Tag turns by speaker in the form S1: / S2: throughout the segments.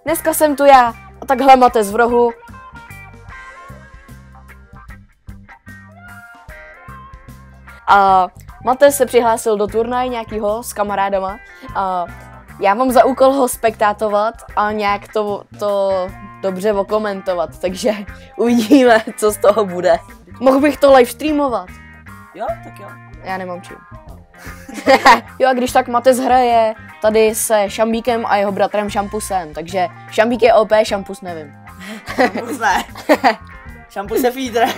S1: Dneska jsem tu já a takhle Matez v rohu. A Matez se přihlásil do turnaje nějakýho s kamarádama a já mám za úkol ho spektátovat a nějak to dobře okomentovat, takže uvidíme, co z toho bude. Mohl bych to live streamovat.
S2: Jo, tak jo.
S1: Já nemám čím. Jo, a když tak Matez hraje tady se Šambíkem a jeho bratrem Šampusem, takže Šambík je OP, Šampus nevím.
S2: Šampus ne. Šampus je feeder.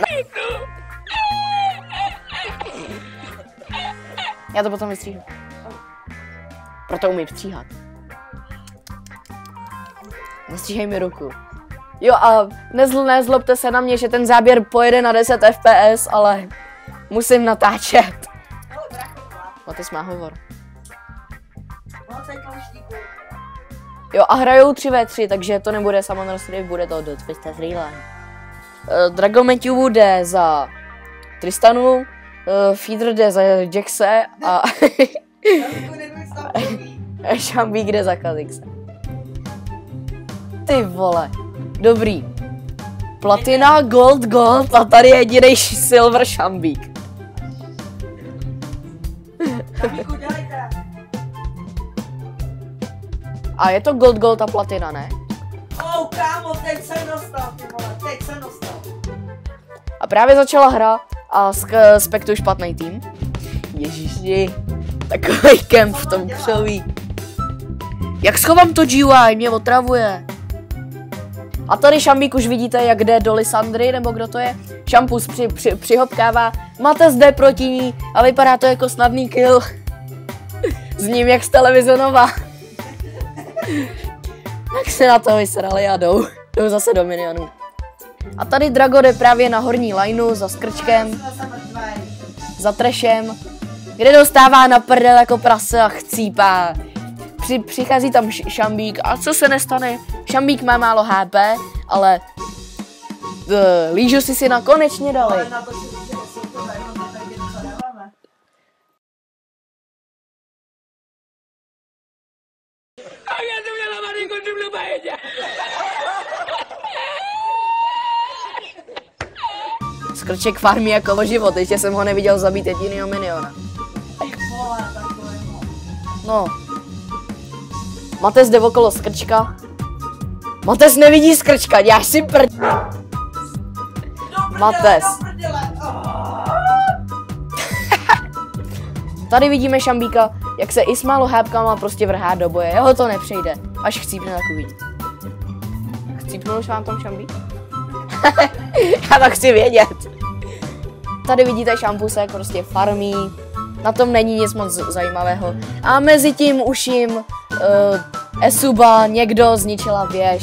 S1: Já to potom vystříhnu. Proto umím stříhat. Nestříhej mi ruku. Jo a nezlobte se na mě, že ten záběr pojede na 10 fps, ale musím natáčet. Matez má hovor. Jo a hrajou 3v3, takže to nebude Summoner Strip, bude to do Twisted Freeline. Dragon Matthew bude za Tristanu, Feeder jde za Jaxe a Šambík jde za Kazixe. Ty vole, dobrý. Platina, gold a tady je jedinej silver Šambík. A je to gold a platina, ne?
S2: Oh, kámo, teď jsem dostal, ty vole, teď jsem dostal.
S1: A právě začala hra a spektuju špatný tým. Ježiši, takový kemp v tom křoví. Jak schovám to GUI, mě otravuje. A tady Šambík už vidíte, jak jde do Lysandry, nebo kdo to je. Šampus přihopkává, Matez jde proti ní a vypadá to jako snadný kill. S ním jak z televize Nova. Tak se na to vysrali a jdou zase do minionů. A tady Drago jde právě na horní lineu za Skrčkem, za Trashem, kde dostává na prdel jako prase a chcípá. Přichází tam Šambík a co se nestane? Šambík má málo HP, ale lížu si na konečně dali. Skrček farmí jako o život, ještě jsem ho neviděl zabít jedinýho miniona. No. Matez jde okolo Skrčka. Matez nevidí Skrčka, děláš si prd... Matez. Tady vidíme Šambíka, jak se i s málo hápkama prostě vrhá do boje, jeho to nepřejde, až chcípne takový. Chcípnul už vám tam Šambík? Já to chci vědět. Tady vidíte Šampuse, jak prostě farmí, na tom není nic moc zajímavého. A mezi tím už jim Esuba někdo zničila věž.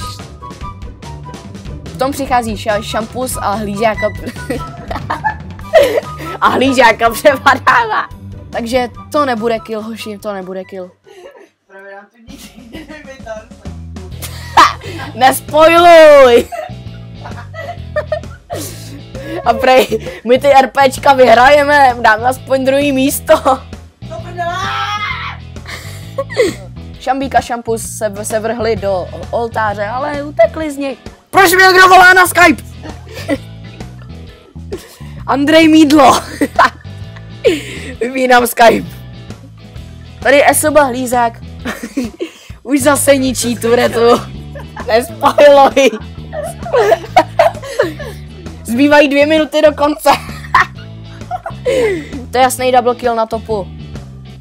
S1: V tom přichází Šampus a hlížáka a hlížáka přepadává. Takže to nebude kill, hoši, to nebude kill. Nespoiluj! A prej, my ty RPčka vyhrajeme, dáme aspoň druhý místo. Šambík a Šampus se vrhli do oltáře, ale utekli z něj. Proč mi někdo volá na Skype? Andrej Mídlo. Vypínám Skype. Tady Esoba Hlízák. Už zase ničí turetu. Nespoiluj. Zbývají 2 minuty do konce. To je jasný double kill na topu.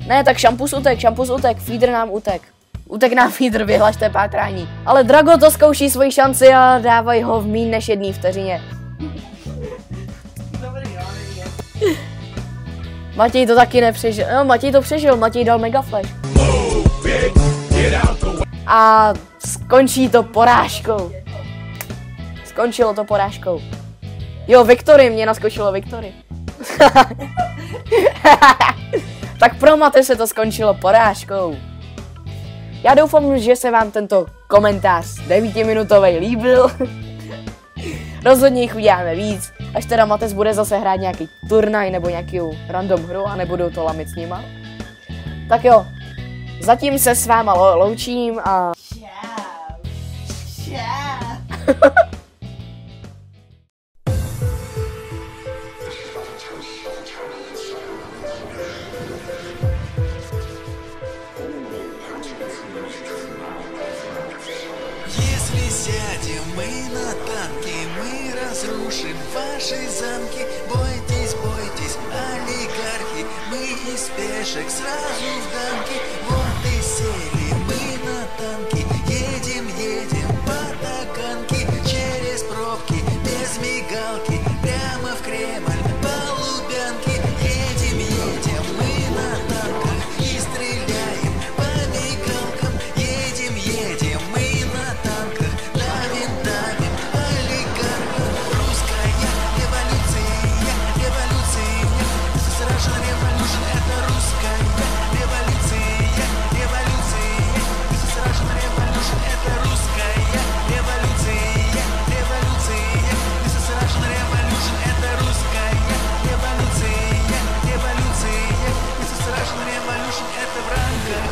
S1: Ne, tak Šampus utek, Feeder nám utek. Utek nám Feeder, vyhlašte pátrání. Ale Drago to zkouší svoji šanci a dávají ho v míň než 1 vteřině. Matěj to taky nepřežil. No, Matěj to přežil, Matěj dal mega flash. A skončí to porážkou. Skončilo to porážkou. Jo, Victory, mě naskočilo Victory. Tak pro Mate se to skončilo porážkou. Já doufám, že se vám tento komentář 9minutový líbil. Rozhodně jich uděláme víc, až teda Matez bude zase hrát nějaký turnaj nebo nějakou random hru a nebudou to lamit s nima. Tak jo, zatím se s váma loučím a...
S3: Если сядем мы на танки, мы разрушим ваши замки. Бойтесь, бойтесь, олигархи, мы из пешек сразу в дамки. Вот и сели мы на танки, едем, едем по Таганке. Через пробки, без мигалки, прямо в Кремль, по Лубянке. Едем, едем мы на танках и стреляем по мигалкам. Едем, едем мы на танках, давим, давим олигархов. Русская революция, революция, Russian Revolution, это русская революция, революция, Russian Revolution, это русская революция, революция, Russian Revolution, это русская революция, революция, Russian Revolution, это в рамках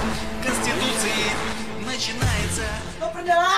S3: Конституции начинается.
S2: Ну, приняла!